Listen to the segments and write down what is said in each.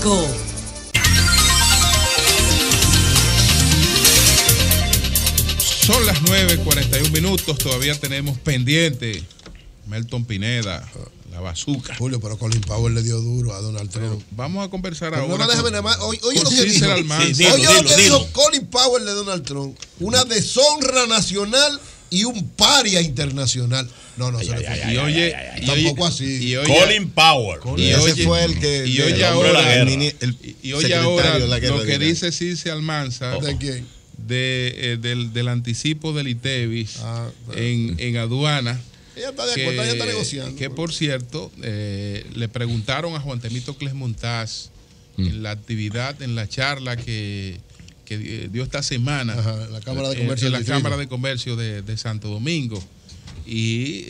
5. Son las 9:41, todavía tenemos pendiente Melton Pineda, la bazooka. Julio, pero Colin Powell le dio duro a Donald Trump. Vamos a conversar pero ahora. No, déjame nada más. Oye lo que dijo. Oye lo que dijo Colin Powell de Donald Trump. Una deshonra nacional y un paria internacional. No, se le fue. Y oye, tampoco así. Colin Powell. Y ese fue el que. Y oye ahora lo que dice Circe Almanza. ¿De quién? Del anticipo del ITEVIS en aduana. Ella está de acuerdo, ella está negociando. Que por cierto, le preguntaron a Juan Temito Cles-Montaz en la actividad, en la charla que dio esta semana en la Cámara de Comercio, Cámara de Comercio de Santo Domingo, y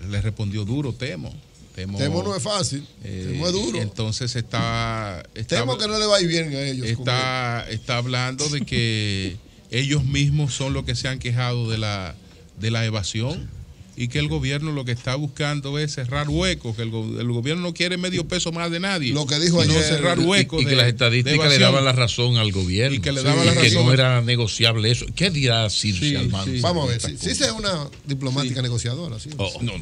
le respondió duro Temo. Temo no es fácil, Temo es duro. Entonces Temo que no le va a ir bien a ellos. Está hablando de que ellos mismos son los que se han quejado de la evasión, y que el gobierno lo que está buscando es cerrar huecos, que el gobierno no quiere medio peso más de nadie. Lo que dijo ayer, cerrar huecos. Y que las estadísticas le daban la razón al gobierno. Y que le daban la razón. Que no era negociable eso. ¿Qué dirá Circe Almanza? Vamos a ver, si es una diplomática negociadora. ¿Sí? No,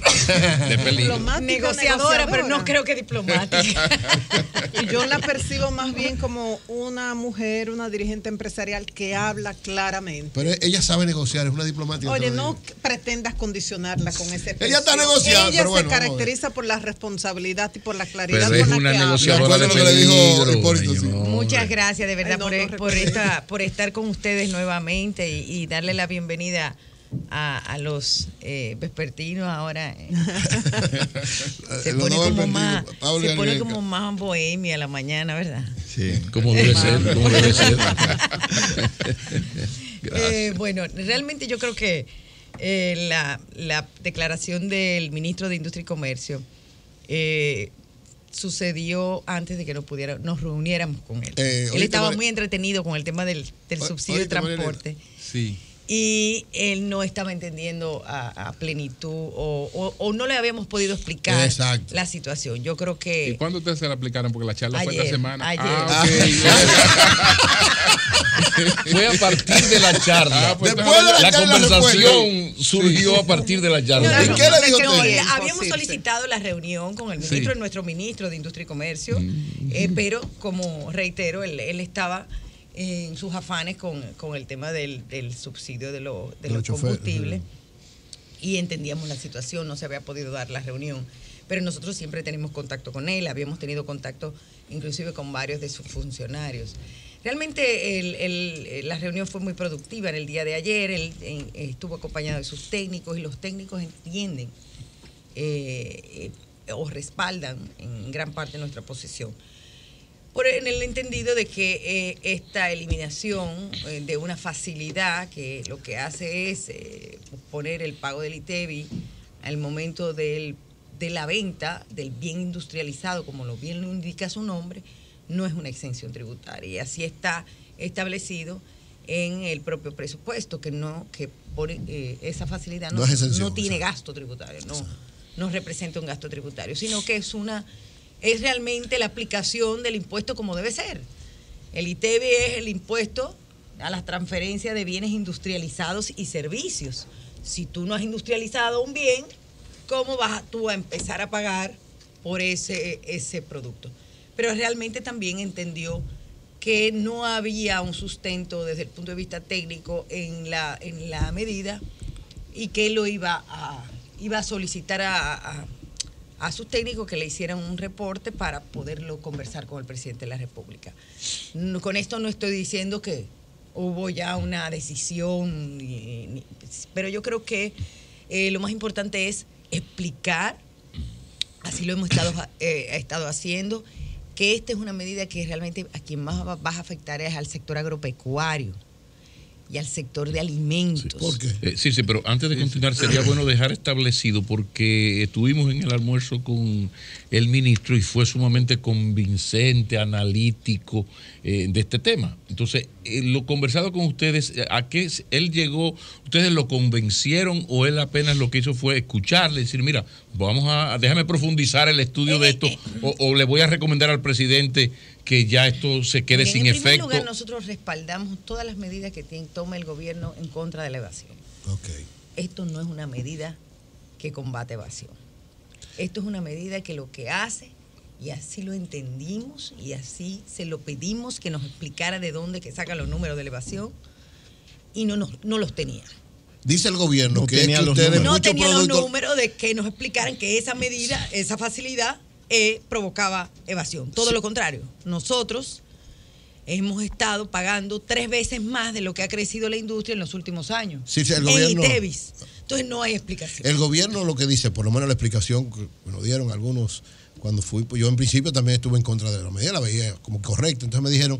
de peligro. Negociadora, pero no creo que diplomática. Y yo la percibo más bien como una mujer, una dirigente empresarial que habla claramente. Pero ella sabe negociar, es una diplomática. Oye, no pretendas condicionar con esa expresión. Ella está negociando. Ella se caracteriza por la responsabilidad y por la claridad pero con la que negociadora habla. de peligro. Muchas gracias de verdad por estar con ustedes nuevamente y darle la bienvenida a los vespertinos ahora. Se pone como más bohemia la mañana, ¿verdad? Sí, como debe ser. Bueno, realmente yo creo que la declaración del ministro de Industria y Comercio sucedió antes de que nos reuniéramos con él. Él estaba muy entretenido con el tema del subsidio de transporte. Sí. Y él no estaba entendiendo a plenitud o no le habíamos podido explicar la situación. Yo creo que... ¿Y cuándo ustedes se la aplicaron? Porque la charla fue esta semana. Ayer. Fue a partir de la charla. Después de la conversación surgió a partir de la charla. ¿Y qué le dijo usted? Habíamos solicitado la reunión con el ministro, nuestro ministro de Industria y Comercio, pero como reitero, él estaba en sus afanes con el tema del subsidio de los combustibles, y entendíamos la situación, no se había podido dar la reunión, pero nosotros siempre tenemos contacto con él, habíamos tenido contacto inclusive con varios de sus funcionarios. Realmente la reunión fue muy productiva en el día de ayer, él estuvo acompañado de sus técnicos, y los técnicos entienden o respaldan en gran parte nuestra posición. En el entendido de que esta eliminación de una facilidad que lo que hace es poner el pago del ITEVI al momento de la venta del bien industrializado, como lo bien lo indica su nombre, no es una exención tributaria. Y así está establecido en el propio presupuesto, que esa facilidad no tiene gasto tributario, no representa un gasto tributario, sino que es realmente la aplicación del impuesto como debe ser. El ITEVI es el impuesto a las transferencias de bienes industrializados y servicios. Si tú no has industrializado un bien, ¿cómo vas tú a empezar a pagar por ese producto? Pero realmente también entendió que no había un sustento desde el punto de vista técnico en la medida, y que él lo iba a solicitar a sus técnicos que le hicieran un reporte para poderlo conversar con el presidente de la República. Con esto no estoy diciendo que hubo ya una decisión, pero yo creo que lo más importante es explicar, así lo hemos estado haciendo, que esta es una medida que realmente a quien más va a afectar es al sector agropecuario y al sector de alimentos. ¿Por qué? Sí, pero antes de continuar sería bueno dejar establecido, porque estuvimos en el almuerzo con el ministro y fue sumamente convincente, analítico de este tema. Entonces, lo conversado con ustedes, ¿a qué él llegó? ¿Ustedes lo convencieron o él apenas lo que hizo fue escucharle y decir, mira, déjame profundizar el estudio de esto, o le voy a recomendar al presidente que ya esto se quede sin efecto. En primer lugar, nosotros respaldamos todas las medidas que toma el gobierno en contra de la evasión. Okay. Esto no es una medida que combate evasión. Esto es una medida que lo que hace, y así lo entendimos, y así se lo pedimos que nos explicara de dónde que saca los números de la evasión, y no los tenía. Dice el gobierno que no tenía los números de que nos explicaran que esa medida, esa facilidad provocaba evasión. Todo lo contrario, nosotros hemos estado pagando 3 veces más de lo que ha crecido la industria en los últimos años. Sí, el gobierno, en ITEVIS. Entonces no hay explicación. El gobierno lo que dice, por lo menos la explicación que nos dieron algunos cuando fui, pues yo en principio también estuve en contra de la medida, la veía como correcta. Entonces me dijeron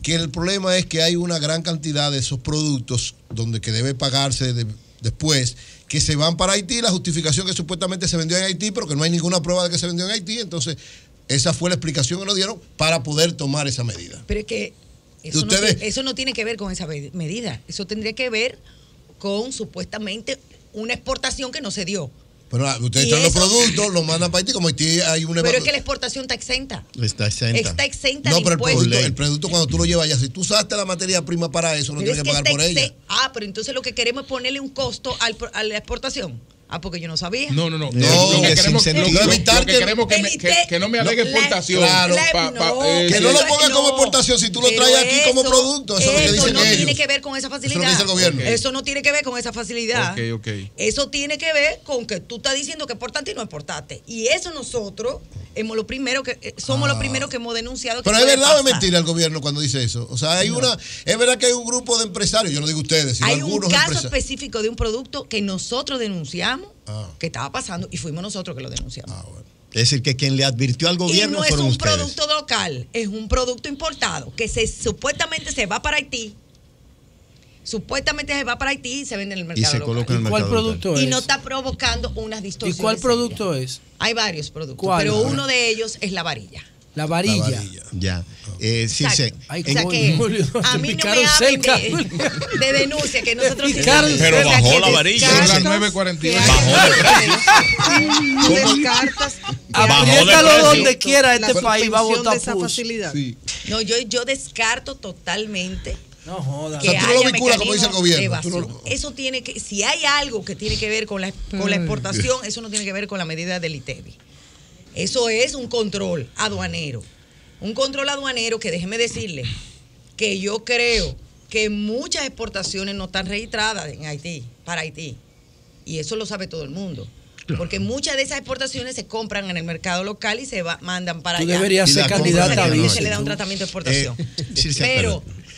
que el problema es que hay una gran cantidad de esos productos donde que debe pagarse después, que se van para Haití, la justificación que supuestamente se vendió en Haití, pero que no hay ninguna prueba de que se vendió en Haití. Entonces esa fue la explicación que nos dieron para poder tomar esa medida. Pero es que eso no tiene que ver con esa medida. Eso tendría que ver con supuestamente una exportación que no se dio. Pero ustedes traen los productos, los mandan para Haití, como Haití hay una... Pero es que la exportación está exenta. Está exenta No, de pero impuestos. el producto cuando tú lo llevas allá, si tú usaste la materia prima para eso, no tienes que pagar por ella. Pero entonces lo que queremos es ponerle un costo a la exportación. Porque yo no sabía. No. Lo que queremos que no me alegue exportación. Claro, que no lo pongan como exportación si tú lo traes aquí como producto. Eso es lo que dicen ellos. Eso no tiene que ver con esa facilidad. Eso es lo que dice el gobierno. Eso no tiene que ver con esa facilidad. Okay. Eso tiene que ver con que tú estás diciendo que exportaste y no exportaste. Y eso nosotros somos los primeros que hemos denunciado. Pero es verdad o es mentira el gobierno cuando dice eso. O sea, es verdad que hay un grupo de empresarios, yo no digo ustedes, sino algunos empresarios. Hay un caso específico de un producto que nosotros denunciamos que estaba pasando y fuimos nosotros que lo denunciamos. Bueno. Es decir, que quien le advirtió al gobierno y no fueron es un ustedes. Producto local, es un producto importado que supuestamente se va para Haití. Supuestamente se va para Haití y se vende en el mercado y se local. coloca en el mercado ¿Cuál producto local? es? Y no está provocando unas distorsiones. ¿Y cuál producto es? Hay varios productos, ¿Cuál? pero uno de ellos es la varilla. La varilla. Ya. Sí. Ay, o sea que a mí no me hablen de denuncia que nosotros pero bajó la varilla. Son las 9:48. Descartas. Apriétalo donde quiera este país va a votar esa facilidad. Sí. No, yo descarto totalmente. No jodas. Que o sea, tú no lo haya vinculas como dice el gobierno. Eso tiene que, si hay algo que tiene que ver con la exportación, eso no tiene que ver con la medida del ITEVI. Eso es un control aduanero. Un control aduanero que déjeme decirle que yo creo que muchas exportaciones no están registradas en Haití, para Haití. Y eso lo sabe todo el mundo. Porque muchas de esas exportaciones se compran en el mercado local y se mandan para allá. Tú deberías ser candidata a se le da un tratamiento de exportación.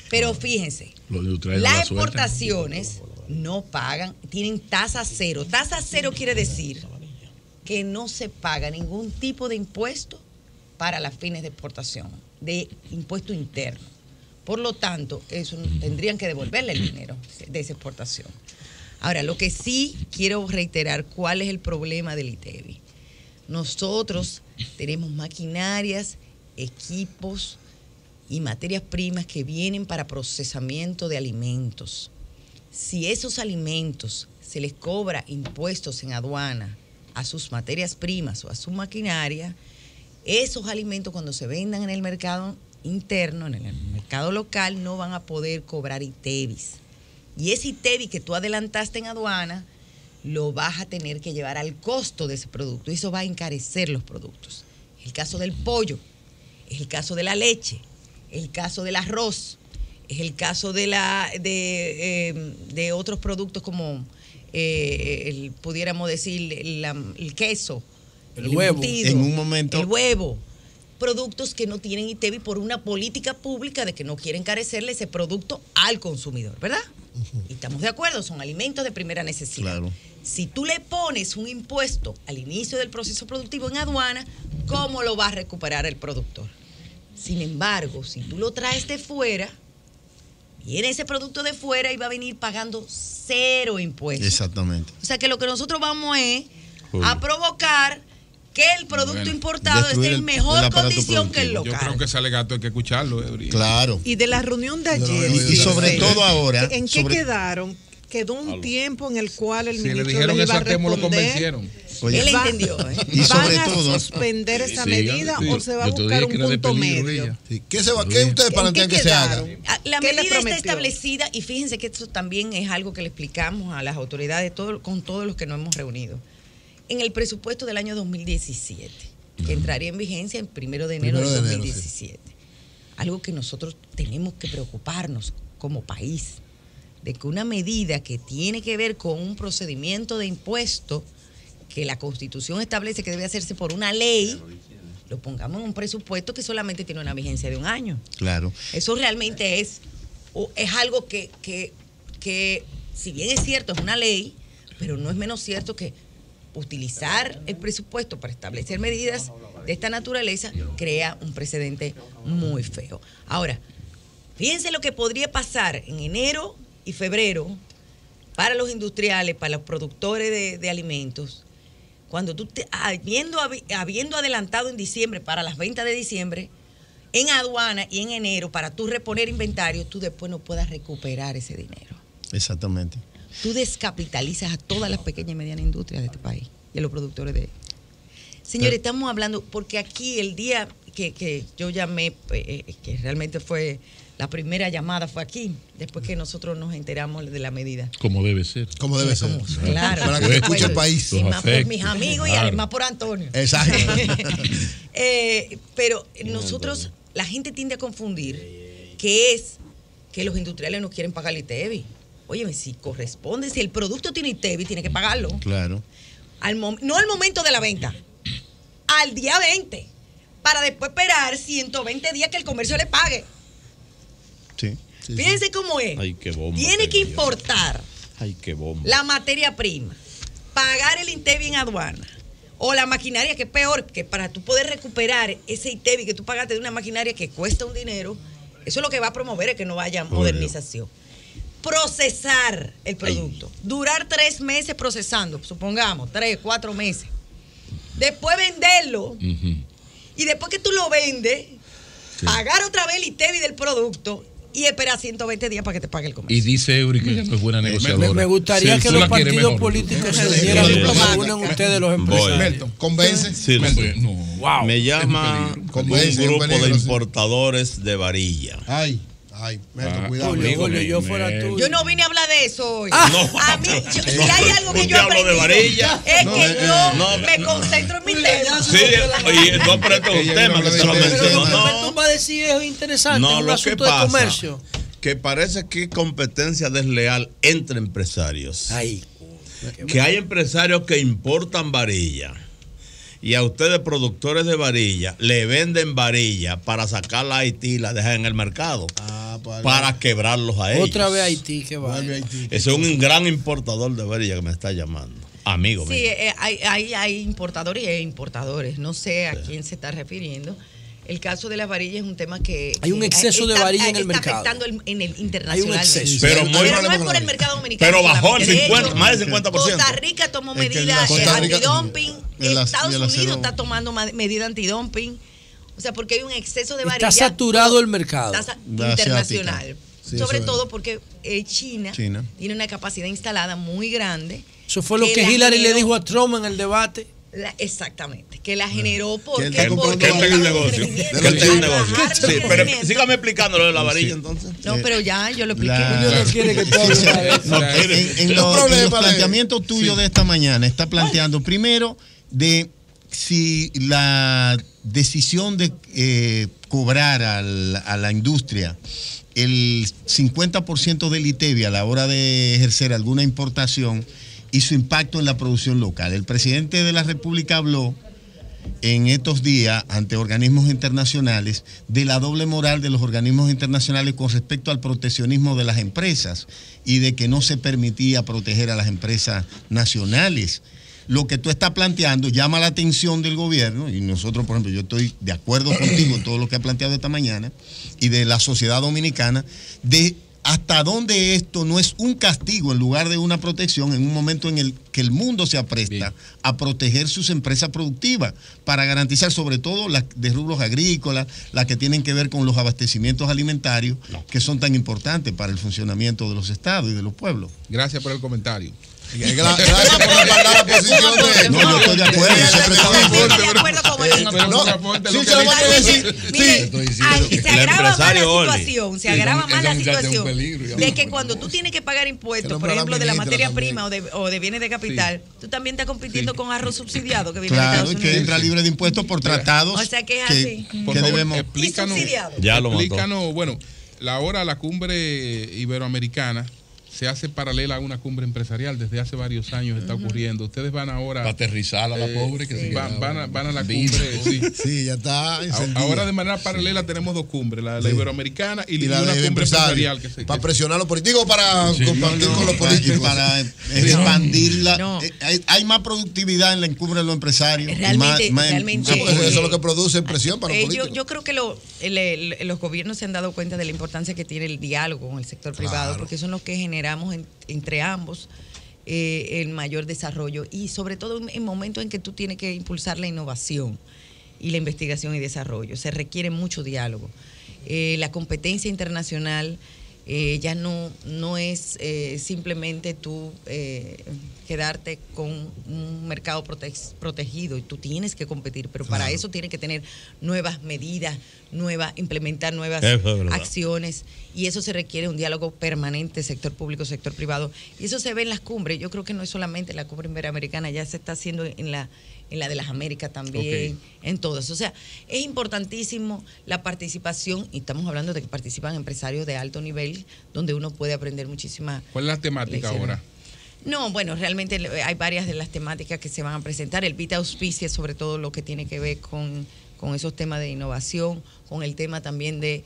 Pero fíjense, las exportaciones no pagan, tienen tasa cero. Tasa cero quiere decir que no se paga ningún tipo de impuesto para las fines de exportación, de impuesto interno. Por lo tanto, eso tendrían que devolverle el dinero de esa exportación. Ahora, lo que sí quiero reiterar, ¿cuál es el problema del ITEVI? Nosotros tenemos maquinarias, equipos y materias primas que vienen para procesamiento de alimentos. Si esos alimentos se les cobra impuestos en aduana a sus materias primas o a su maquinaria, esos alimentos cuando se vendan en el mercado interno, en el mercado local, no van a poder cobrar ITEVIS. Y ese ITEVIS que tú adelantaste en aduana, lo vas a tener que llevar al costo de ese producto y eso va a encarecer los productos. Es el caso del pollo, es el caso de la leche, es el caso del arroz, es el caso de otros productos como pudiéramos decir el queso, el huevo, embutido, en un momento, el huevo, productos que no tienen ITEVIS por una política pública de que no quieren encarecerle ese producto al consumidor, ¿verdad? Y estamos de acuerdo, son alimentos de primera necesidad. Claro. Si tú le pones un impuesto al inicio del proceso productivo en aduana, ¿cómo lo va a recuperar el productor? Sin embargo, si tú lo traes de fuera, viene ese producto de fuera y va a venir pagando cero impuestos. Exactamente. O sea que lo que nosotros vamos es a provocar que el producto importado esté en mejor condición que el local. Yo creo que ese alegato hay que escucharlo. Claro. Y de la reunión de ayer. Y sobre todo ahora. ¿En qué quedaron? Quedó un tiempo en el cual el ministro le dijeron les iba a ese tema, lo responder. convencieron. Oye, Él entendió. Y sobre ¿Van todo, a suspender esa Sí, medida sí. o se va a Yo te buscar dije un que era de punto peligro medio? ella. Sí. ¿Qué ustedes plantean que se haga? La ¿Qué le medida está prometió? establecida y fíjense que esto también es algo que le explicamos a las autoridades con todos los que nos hemos reunido. En el presupuesto del año 2017, que entraría en vigencia el 1 de enero del 2017. Algo que nosotros tenemos que preocuparnos como país, de que una medida que tiene que ver con un procedimiento de impuesto que la Constitución establece que debe hacerse por una ley, lo pongamos en un presupuesto que solamente tiene una vigencia de 1 año. claro. Eso realmente es algo que, si bien es cierto, es una ley, pero no es menos cierto que utilizar el presupuesto para establecer medidas de esta naturaleza crea un precedente muy feo. Ahora, fíjense lo que podría pasar en enero y febrero para los industriales, para los productores de alimentos, cuando tú, habiendo adelantado en diciembre para las ventas de diciembre, en aduana y en enero, para tú reponer inventario, tú después no puedas recuperar ese dinero. Exactamente. Tú descapitalizas a todas las pequeñas y medianas industrias de este país y a los productores de... Señores, estamos hablando, porque aquí el día que yo llamé, que realmente fue... La primera llamada fue aquí, después que nosotros nos enteramos de la medida. Como debe ser. Como debe ser. Claro. Para que se escuche el país. Y más por mis amigos y Claro. además por Antonio. Exacto. Pero nosotros, la gente tiende a confundir que es que los industriales no quieren pagar el ITEVI. Óyeme, si corresponde, si el producto tiene ITEVI, tiene que pagarlo. Claro. No al momento de la venta, al día 20, para después esperar 120 días que el comercio le pague. Sí. Fíjense cómo es. Ay, qué bomba. Tiene que importar Ay, qué bomba. la materia prima, pagar el INTEVI en aduana, o la maquinaria, que es peor, que para tú poder recuperar ese INTEVI que tú pagaste de una maquinaria que cuesta un dinero, eso es lo que va a promover es que no haya modernización. Procesar el producto. Durar 3 meses procesando, supongamos, 3, 4 meses. Después venderlo. Y después que tú lo vendes, pagar otra vez el INTEVI del producto y esperar 120 días para que te pague el comercio. Y dice Eury que ella no es buena negociadora. Me gustaría Sí, que tú los la quieres partidos mejor. políticos se unieran y promuevan ustedes los empresarios. Melton, convence. Sí, No. Wow. me llama Es un un Convence, grupo un peligro, de sí. importadores de varilla. Ay, Melton, cuidado. Julio, yo fuera tú. Yo no vine a hablar de eso hoy. No, A mí, si hay algo que usted yo habló de aprendido, varilla. es que yo no, me concentro en mi tema. Sí, oye, no aprieto un tema que se lo Pero mencionó. Pero lo que No, tú vas a decir es interesante, no, es un lo que asunto de pasa comercio. que parece que hay competencia desleal entre empresarios. Ay, Que hay empresarios que importan varilla y a ustedes productores de varilla le venden varilla para sacarla a Haití y la dejan en el mercado para quebrarlos a ellos. otra vez Haití, que va. Ese es un gran importador de varilla que me está llamando. Amigo Sí, mío. hay importadores y hay importadores. No sé a quién se está refiriendo. El caso de las varillas es un tema que... Hay un exceso de varilla en el mercado. Está afectando en el Hay un internacional. exceso. Pero muy- no es por el mercado dominicano. Pero bajó el solamente. De 50, hecho, más del 50%. Costa Rica tomó Es que medidas Costa Rica- antidumping. el ac- Estados y el Unidos acero- está tomando medidas antidumping. O sea, porque hay un exceso de varilla. Está saturado el mercado. La Internacional. asiática. Sí, Sobre eso es. todo porque China tiene una capacidad instalada muy grande. Eso fue lo que la Hillary le generó- dijo a Trump en el debate. Exactamente, que la generó porque él está comprando Que él tenga el Porque negocio. crecimiento, Que él tenga el para negocio. bajar Sí, los pero crecimientos. sígame explicando lo de la varilla entonces. No, pero ya, yo lo expliqué. La- No quiere que tú hables una vez. No, en los planteamientos tuyos de esta mañana está planteando primero de si la decisión de cobrar a la industria el 50% del ITEVI a la hora de ejercer alguna importación y su impacto en la producción local. El presidente de la República habló en estos días ante organismos internacionales de la doble moral de los organismos internacionales con respecto al proteccionismo de las empresas y de que no se permitía proteger a las empresas nacionales. Lo que tú estás planteando llama la atención del gobierno y nosotros, por ejemplo, yo estoy de acuerdo contigo en todo lo que has planteado esta mañana y de la sociedad dominicana, de hasta dónde esto no es un castigo en lugar de una protección en un momento en el que el mundo se apresta a proteger sus empresas productivas para garantizar sobre todo las de rubros agrícolas, las que tienen que ver con los abastecimientos alimentarios que son tan importantes para el funcionamiento de los estados y de los pueblos. Gracias por el comentario. Gracias por respaldar la posición de... No, yo estoy de acuerdo. Estoy de acuerdo con él. Se agrava más la situación, se agrava más la situación de que cuando tú tienes que pagar impuestos, por ejemplo, de la materia prima o de bienes de capital, tú también estás compitiendo con arroz subsidiado que viene de Estados Unidos. Que entra libre de impuestos por tratados. O sea que es así. Que debemos. Explícanos, bueno, la cumbre iberoamericana se hace paralela a una cumbre empresarial. Desde hace varios años está ocurriendo. Ustedes van ahora para aterrizar a la pobre que van a la cumbre. Sí, ya está. Ahora de manera paralela tenemos dos cumbres, la iberoamericana y una cumbre empresarial. Para presionar a los políticos, para compartir con los políticos. Para expandirla. Hay más productividad en la cumbre de los empresarios. Realmente. Eso es lo que produce presión para los políticos. Yo creo que los gobiernos se han dado cuenta de la importancia que tiene el diálogo con el sector privado, porque son los que generan entre ambos el mayor desarrollo y sobre todo en momentos en que tú tienes que impulsar la innovación y la investigación y desarrollo. Se requiere mucho diálogo. La competencia internacional ya no es simplemente tú quedarte con un mercado protegido y tú tienes que competir, pero para eso tienes que tener nuevas medidas, implementar nuevas acciones y eso se requiere un diálogo permanente, sector público, sector privado y eso se ve en las cumbres. Yo creo que no es solamente la cumbre iberoamericana, ya se está haciendo en la de las Américas también, en todas. O sea, es importantísimo la participación y estamos hablando de que participan empresarios de alto nivel donde uno puede aprender muchísimas. ¿Cuál es la temática ahora? No, bueno, realmente hay varias de las temáticas que se van a presentar. El BIT auspicia sobre todo lo que tiene que ver con esos temas de innovación, con el tema también de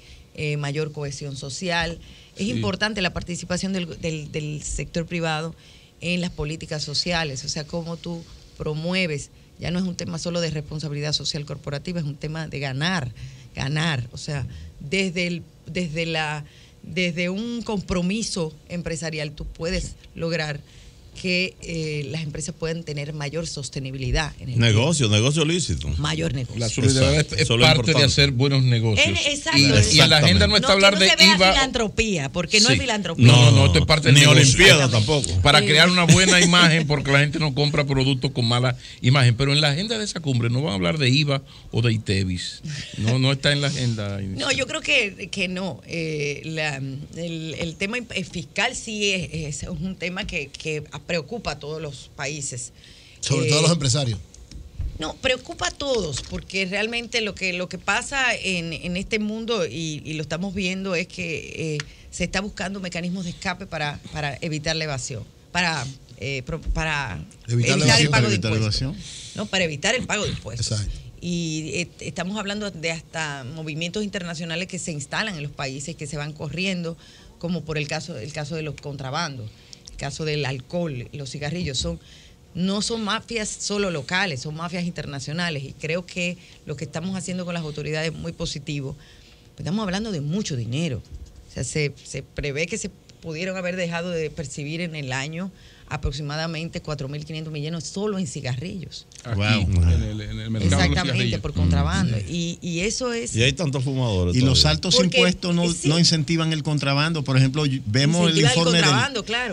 mayor cohesión social. Es importante la participación del sector privado en las políticas sociales, o sea, cómo tú promueves. Ya no es un tema solo de responsabilidad social corporativa, es un tema de ganar, o sea, desde un compromiso empresarial tú puedes lograr que las empresas puedan tener mayor sostenibilidad en el negocio lícito. Mayor negocio. La solidaridad es parte de hacer buenos negocios. Exacto. Y la agenda no está hablar de IVA. Filantropía, porque no es filantropía. No, esto es parte de ni negocio. Olimpiada tampoco. Para crear una buena imagen, porque la gente no compra productos con mala imagen. Pero en la agenda de esa cumbre no van a hablar de IVA o de ITEVIS. No está en la agenda. No, yo creo que no. El tema fiscal sí es un tema que preocupa a todos los países. Sobre todo a los empresarios. No, preocupa a todos, porque realmente lo que pasa en este mundo, y lo estamos viendo, es que se está buscando mecanismos de escape para evitar la evasión, para evitar el pago de impuestos. No, para evitar el pago de impuestos. Exacto. Y estamos hablando de hasta movimientos internacionales que se instalan en los países, que se van corriendo, como por el caso de los contrabandos. Caso del alcohol, los cigarrillos, no son mafias solo locales, son mafias internacionales y creo que lo que estamos haciendo con las autoridades es muy positivo. Estamos hablando de mucho dinero. O sea, se prevé que se pudieron haber dejado de percibir en el año aproximadamente 4.500 millones solo en cigarrillos. Aquí, en el mercado. Exactamente, por contrabando. Y eso es... Y hay tantos fumadores. Y los altos impuestos no incentivan el contrabando. Por ejemplo, vemos el informe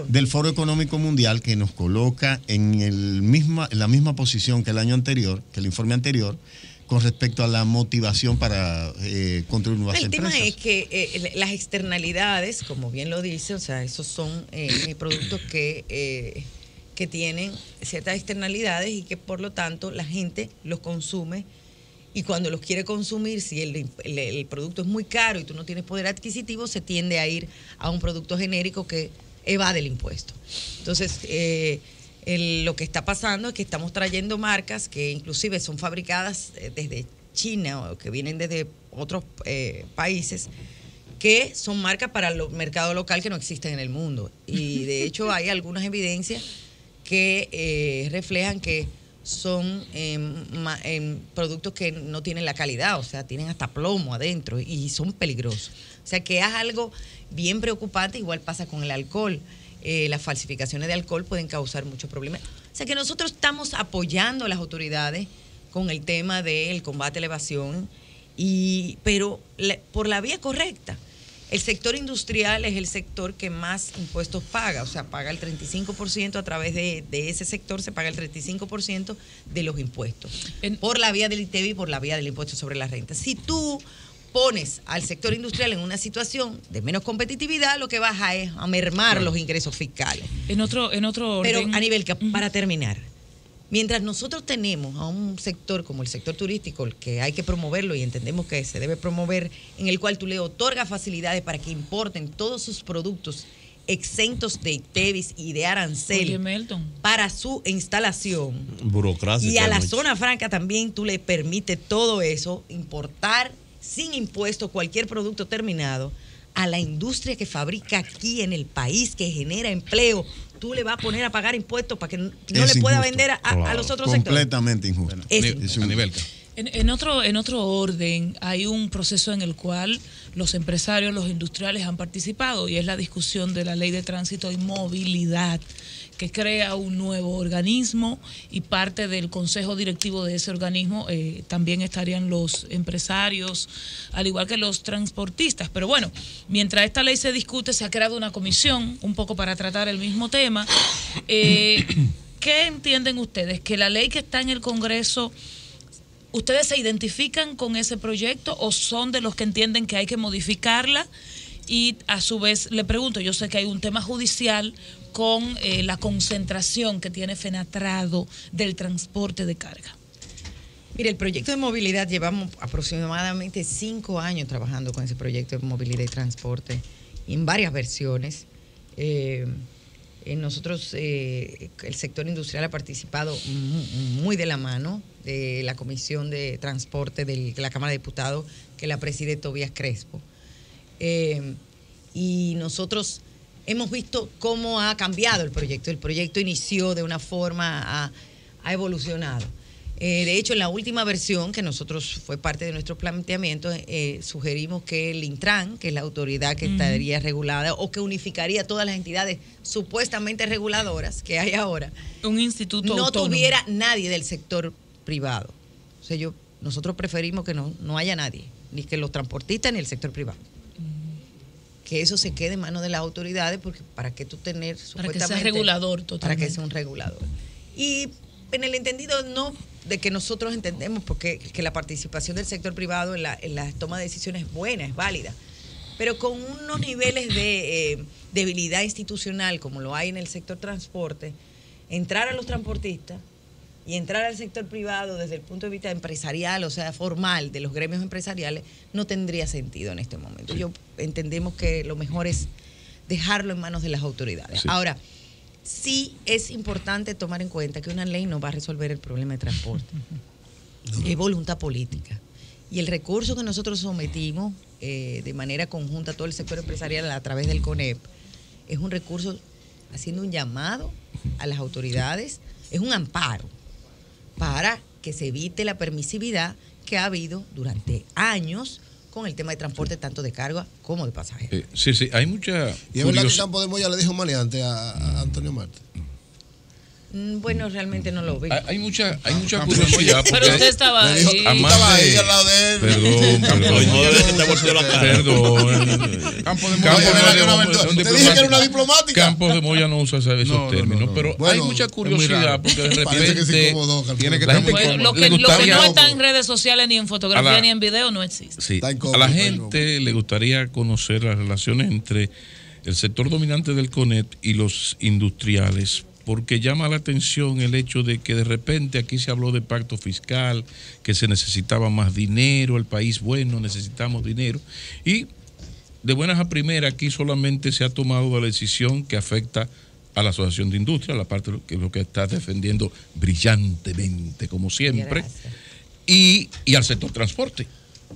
del Foro Económico Mundial que nos coloca en la misma posición que el año anterior, que el informe anterior, con respecto a la motivación para construir nuevas empresas. El tema es que las externalidades, como bien lo dice, o sea, esos son productos que tienen ciertas externalidades y que por lo tanto la gente los consume y cuando los quiere consumir, si el producto es muy caro y tú no tienes poder adquisitivo, se tiende a ir a un producto genérico que evade el impuesto. Entonces, lo que está pasando es que estamos trayendo marcas que inclusive son fabricadas desde China o que vienen desde otros países, que son marcas para el mercado local que no existen en el mundo. Y de hecho hay algunas evidencias que reflejan que son productos que no tienen la calidad, o sea, tienen hasta plomo adentro y son peligrosos. O sea, que es algo bien preocupante. Igual pasa con el alcohol. Las falsificaciones de alcohol pueden causar muchos problemas. O sea, que nosotros estamos apoyando a las autoridades con el tema del combate a la evasión, pero por la vía correcta. El sector industrial es el sector que más impuestos paga, o sea, paga el 35%, a través de ese sector se paga el 35% de los impuestos, por la vía del ITEVI y por la vía del impuesto sobre la renta. Si tú pones al sector industrial en una situación de menos competitividad, lo que baja es a mermar los ingresos fiscales. En otro Pero, orden. Anibel, para terminar, mientras nosotros tenemos a un sector como el sector turístico, el que hay que promoverlo y entendemos que se debe promover, en el cual tú le otorgas facilidades para que importen todos sus productos exentos de ITEVIS y de arancel para su instalación. Burocracia. Y a la zona franca también tú le permites todo eso, importar sin impuestos cualquier producto terminado. A la industria que fabrica aquí en el país, que genera empleo, tú le vas a poner a pagar impuestos para que no le pueda vender a los otros sectores. Completamente injusto. En otro orden, hay un proceso en el cual los empresarios, los industriales han participado, y es la discusión de la Ley de Tránsito y Movilidad, que crea un nuevo organismo, y parte del consejo directivo de ese organismo también estarían los empresarios, al igual que los transportistas. Pero bueno, mientras esta ley se discute, se ha creado una comisión un poco para tratar el mismo tema. ¿Qué entienden ustedes? ¿Que la ley que está en el Congreso, ustedes se identifican con ese proyecto o son de los que entienden que hay que modificarla? Y a su vez le pregunto, yo sé que hay un tema judicial con la concentración que tiene Fenatrado del transporte de carga. Mire, el proyecto de movilidad, llevamos aproximadamente 5 años trabajando con ese proyecto de movilidad y transporte en varias versiones. Nosotros, el sector industrial ha participado muy de la mano de la Comisión de Transporte de la Cámara de Diputados, que la preside Tobías Crespo. Y nosotros hemos visto cómo ha cambiado el proyecto. El proyecto inició de una forma, ha evolucionado. De hecho, en la última versión, que nosotros fue parte de nuestro planteamiento, sugerimos que el Intran, que es la autoridad que estaría regulada o que unificaría todas las entidades supuestamente reguladoras que hay ahora, un instituto no autónomo, tuviera nadie del sector privado. O sea, nosotros preferimos que no haya nadie, ni que los transportistas ni el sector privado. Que eso se quede en manos de las autoridades, porque para que tú tener supuestamente... Para que sea regulador totalmente. Para que sea un regulador. Y en el entendido no de que nosotros entendemos porque que la participación del sector privado en la toma de decisiones es buena, es válida, pero con unos niveles de debilidad institucional como lo hay en el sector transporte, entrar a los transportistas y entrar al sector privado desde el punto de vista empresarial, o sea, formal, de los gremios empresariales, no tendría sentido en este momento. Sí. Entendemos que lo mejor es dejarlo en manos de las autoridades. Sí. Ahora, sí es importante tomar en cuenta que una ley no va a resolver el problema de transporte. Es voluntad política. Y el recurso que nosotros sometimos de manera conjunta a todo el sector empresarial a través del CONEP es un recurso haciendo un llamado a las autoridades, es un amparo para que se evite la permisividad que ha habido durante años con el tema de transporte tanto de carga como de pasajeros. Sí, hay mucha... ¿Y es verdad que Campo de Moya le dijo maleante a Antonio Marte? Bueno, realmente no lo vi. Hay mucha curiosidad. Pero usted estaba ahí. Estaba ahí al lado de él. Perdón. Campo de Moya. Te dije que era una diplomática. Campo de Moya no usa esos términos. Pero hay mucha curiosidad porque de repente... Lo que no está en redes sociales, ni en fotografía, ni en video, no existe. Sí. A la gente le gustaría conocer las relaciones entre el sector dominante del CONEP y los industriales, porque llama la atención el hecho de que de repente aquí se habló de pacto fiscal, que se necesitaba más dinero, el país bueno, necesitamos dinero, y de buenas a primeras aquí solamente se ha tomado la decisión que afecta a la Asociación de Industria, la parte que lo que está defendiendo brillantemente como siempre, y al sector transporte.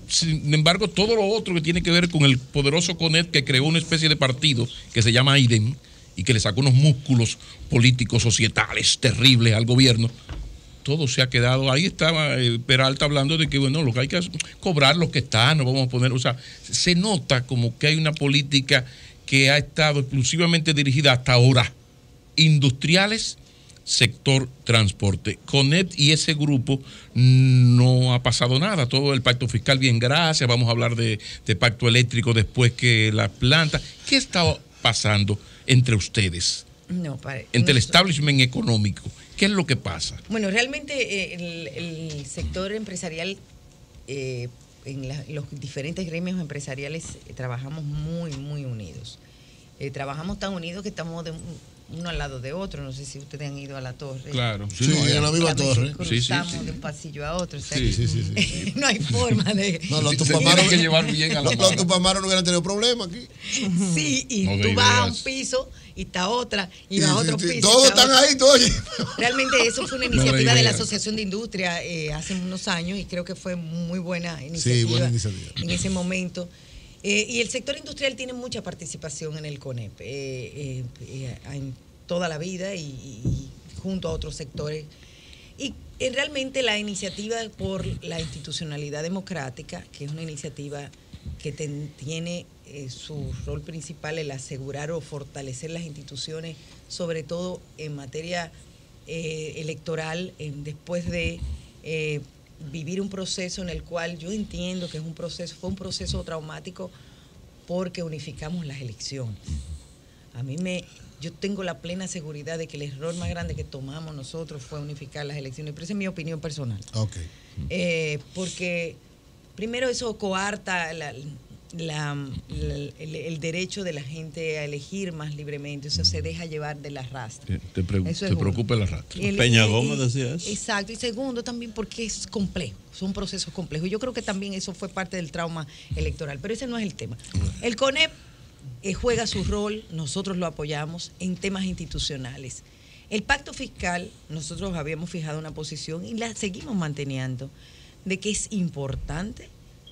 Sin embargo, todo lo otro que tiene que ver con el poderoso CONEP, que creó una especie de partido que se llama AIDEM, y que le sacó unos músculos políticos societales terribles al gobierno, todo se ha quedado. Ahí estaba Peralta hablando de que, bueno, lo que hay que cobrar los que están, no vamos a poner, o sea, se nota como que hay una política que ha estado exclusivamente dirigida hasta ahora, industriales sector transporte. CONEP y ese grupo no ha pasado nada. Todo el pacto fiscal, bien, gracias. Vamos a hablar de pacto eléctrico después que la planta. ¿Qué está pasando entre ustedes? Entre el establishment económico. ¿Qué es lo que pasa? Bueno, realmente el sector empresarial, en los diferentes gremios empresariales, trabajamos muy, muy unidos. Trabajamos tan unidos que estamos uno al lado de otro. No sé si ustedes han ido a la torre. Claro. Sí, en la misma torre. Cruzamos de un pasillo a otro. O sea, sí. No hay forma de... No, los Tupamaros que llevar bien a la los Tupamaros no hubieran tenido problemas aquí. Sí, y no tú vas a un piso y está otra, y vas a otro piso. Todos están ahí, todos. Realmente eso fue una iniciativa de la Asociación de Industria hace unos años y creo que fue muy buena iniciativa, buena iniciativa en ese momento. Y el sector industrial tiene mucha participación en el CONEP en toda la vida y junto a otros sectores. Y realmente la iniciativa por la institucionalidad democrática, que es una iniciativa que tiene su rol principal el asegurar o fortalecer las instituciones, sobre todo en materia electoral, después de vivir un proceso en el cual yo entiendo que fue un proceso traumático porque unificamos las elecciones. Yo tengo la plena seguridad de que el error más grande que tomamos nosotros fue unificar las elecciones, pero esa es mi opinión personal. Okay. Porque primero eso coarta el derecho de la gente a elegir más libremente, eso se deja llevar del arrastre. Te preocupa el arrastre. Peña Gómez decía eso. Exacto, y segundo también porque es complejo, son procesos complejos. Yo creo que también eso fue parte del trauma electoral, pero ese no es el tema. El CONEP juega su rol, nosotros lo apoyamos en temas institucionales. El pacto fiscal, nosotros habíamos fijado una posición y la seguimos manteniendo, de que es importante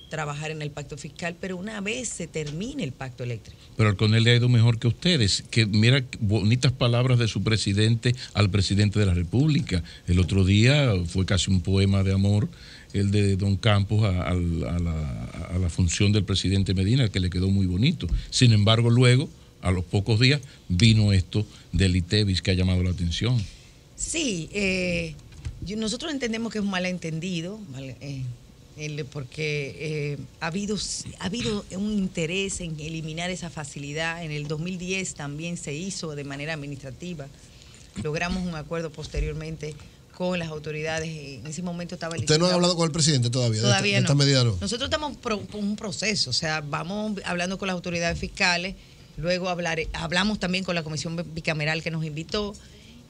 trabajar en el pacto fiscal, pero una vez se termine el pacto eléctrico. Pero al CONEP le ha ido mejor que ustedes. Que mira, bonitas palabras de su presidente al presidente de la República. El otro día fue casi un poema de amor, el de Don Campos a la función del presidente Medina, que le quedó muy bonito. Sin embargo, luego, a los pocos días, vino esto del ITEVIS que ha llamado la atención. Sí, nosotros entendemos que es un malentendido, porque ha habido un interés en eliminar esa facilidad. En el 2010 también se hizo de manera administrativa. Logramos un acuerdo posteriormente con las autoridades. En ese momento estaba el... ¿Usted no ha hablado con el presidente todavía? Todavía de esta medida no. Nosotros estamos por un proceso, o sea, vamos hablando con las autoridades fiscales, luego hablamos también con la comisión bicameral que nos invitó,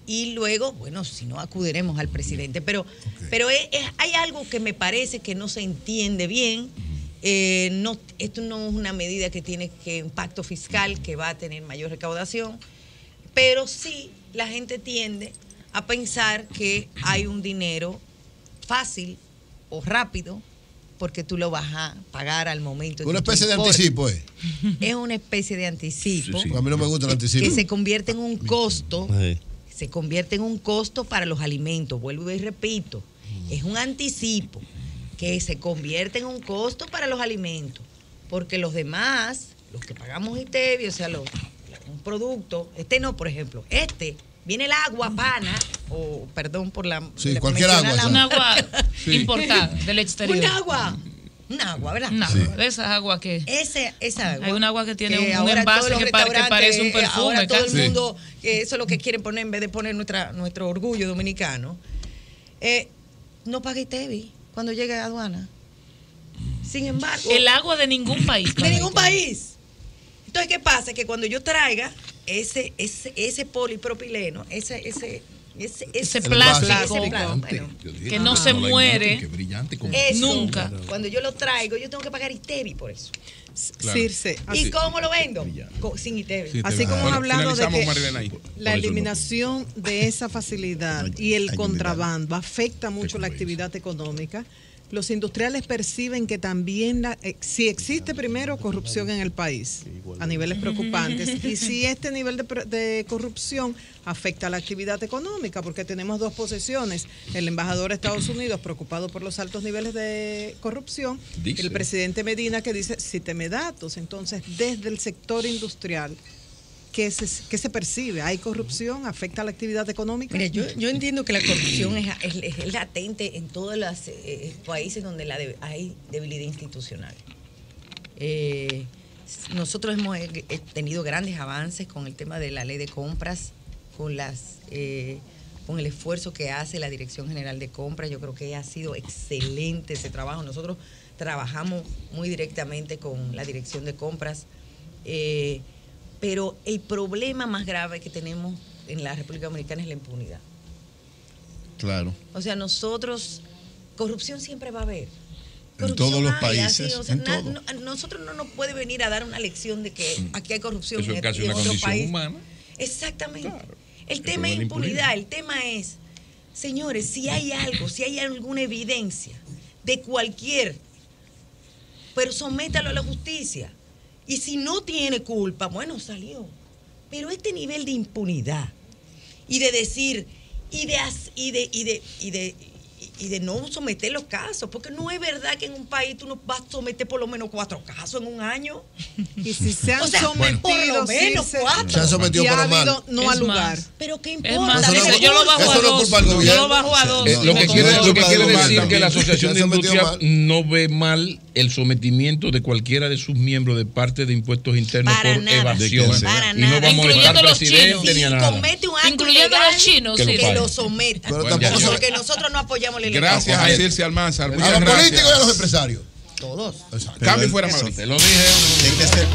y luego, bueno, si no, acudiremos al presidente. Pero hay algo que me parece que no se entiende bien. Esto no es una medida que tiene un pacto fiscal que va a tener mayor recaudación, pero sí la gente tiende a pensar que hay un dinero fácil o rápido porque tú lo vas a pagar al momento. Una especie de anticipo, ¿eh? Es una especie de anticipo. Sí. A mí no me gusta el anticipo. Que se convierte en un costo. Se convierte en un costo para los alimentos. Vuelvo y repito, es un anticipo que se convierte en un costo para los alimentos, porque los demás, los que pagamos ITEVI, o sea, un producto, por ejemplo, viene el agua pana, o perdón por la... Sí, cualquier agua. Un agua importada del exterior. Un agua, ¿verdad? Un agua, de esas aguas que... Esa agua. Hay un agua que tiene un envase que parece un perfume. Ahora todo el mundo, eso es lo que quieren poner en vez de poner nuestro orgullo dominicano. No paga ITEVI cuando llegue a aduana. Sin embargo... El agua de ningún país. De ningún país. Entonces, ¿qué pasa? Que cuando yo traiga ese polipropileno, ese plástico que no se muere nunca. Cuando yo lo traigo, yo tengo que pagar ITEVI por eso. Claro. Circe. ¿Y cómo lo vendo? Sin ITEVI. Así como hablando de que la eliminación de esa facilidad y el contrabando afecta mucho la actividad económica, los industriales perciben que también si existe primero corrupción en el país a niveles preocupantes y si este nivel de corrupción afecta a la actividad económica, porque tenemos dos posiciones: el embajador de Estados Unidos preocupado por los altos niveles de corrupción, el presidente Medina que dice cíteme datos. Entonces, desde el sector industrial, ¿qué se percibe? ¿Hay corrupción? ¿Afecta a la actividad económica? Mira, yo entiendo que la corrupción es latente en todos los países donde hay debilidad institucional. Nosotros hemos tenido grandes avances con el tema de la ley de compras, con el esfuerzo que hace la Dirección General de Compras. Yo creo que ha sido excelente ese trabajo. Nosotros trabajamos muy directamente con la Dirección de Compras, pero el problema más grave que tenemos en la República Dominicana es la impunidad. Claro. O sea, corrupción siempre va a haber. En todos los países. Nosotros no nos puede venir a dar una lección de que aquí hay corrupción Eso en es casi otro una condición país. humana. Exactamente. Claro. El tema es impunidad. El tema es, señores, si hay alguna evidencia de cualquier, pero sométalo a la justicia. Y si no tiene culpa, bueno, salió. Pero este nivel de impunidad y de decir y de no someter los casos, porque no es verdad que en un país tú no vas a someter por lo menos 4 casos en un año. Y si se han sometido, por lo menos 4. Se han sometido por lo mal. No al lugar. Pero qué Es importa. más, yo lo bajo a 2. Yo lo bajo a 2. Lo que quiere decir también. que la Asociación de Se han sometido Industria mal. no ve mal el sometimiento de cualquiera de sus miembros de parte de impuestos internos Para por nada. evasión. Para Y no nada. va a molestar Incluyendo al los presidente chinos. ni a Si nada. comete un acto Incluyendo ilegal, los chinos, que lo sí. que paguen. lo someta. Pero Bueno, tampoco Porque nosotros no apoyamos la Gracias ilegalidad. a Circe Almanzar. a Muchas los gracias. políticos y a los empresarios. Todos. Cambio fuera, Mauricio. Te lo dije. Hay que ser-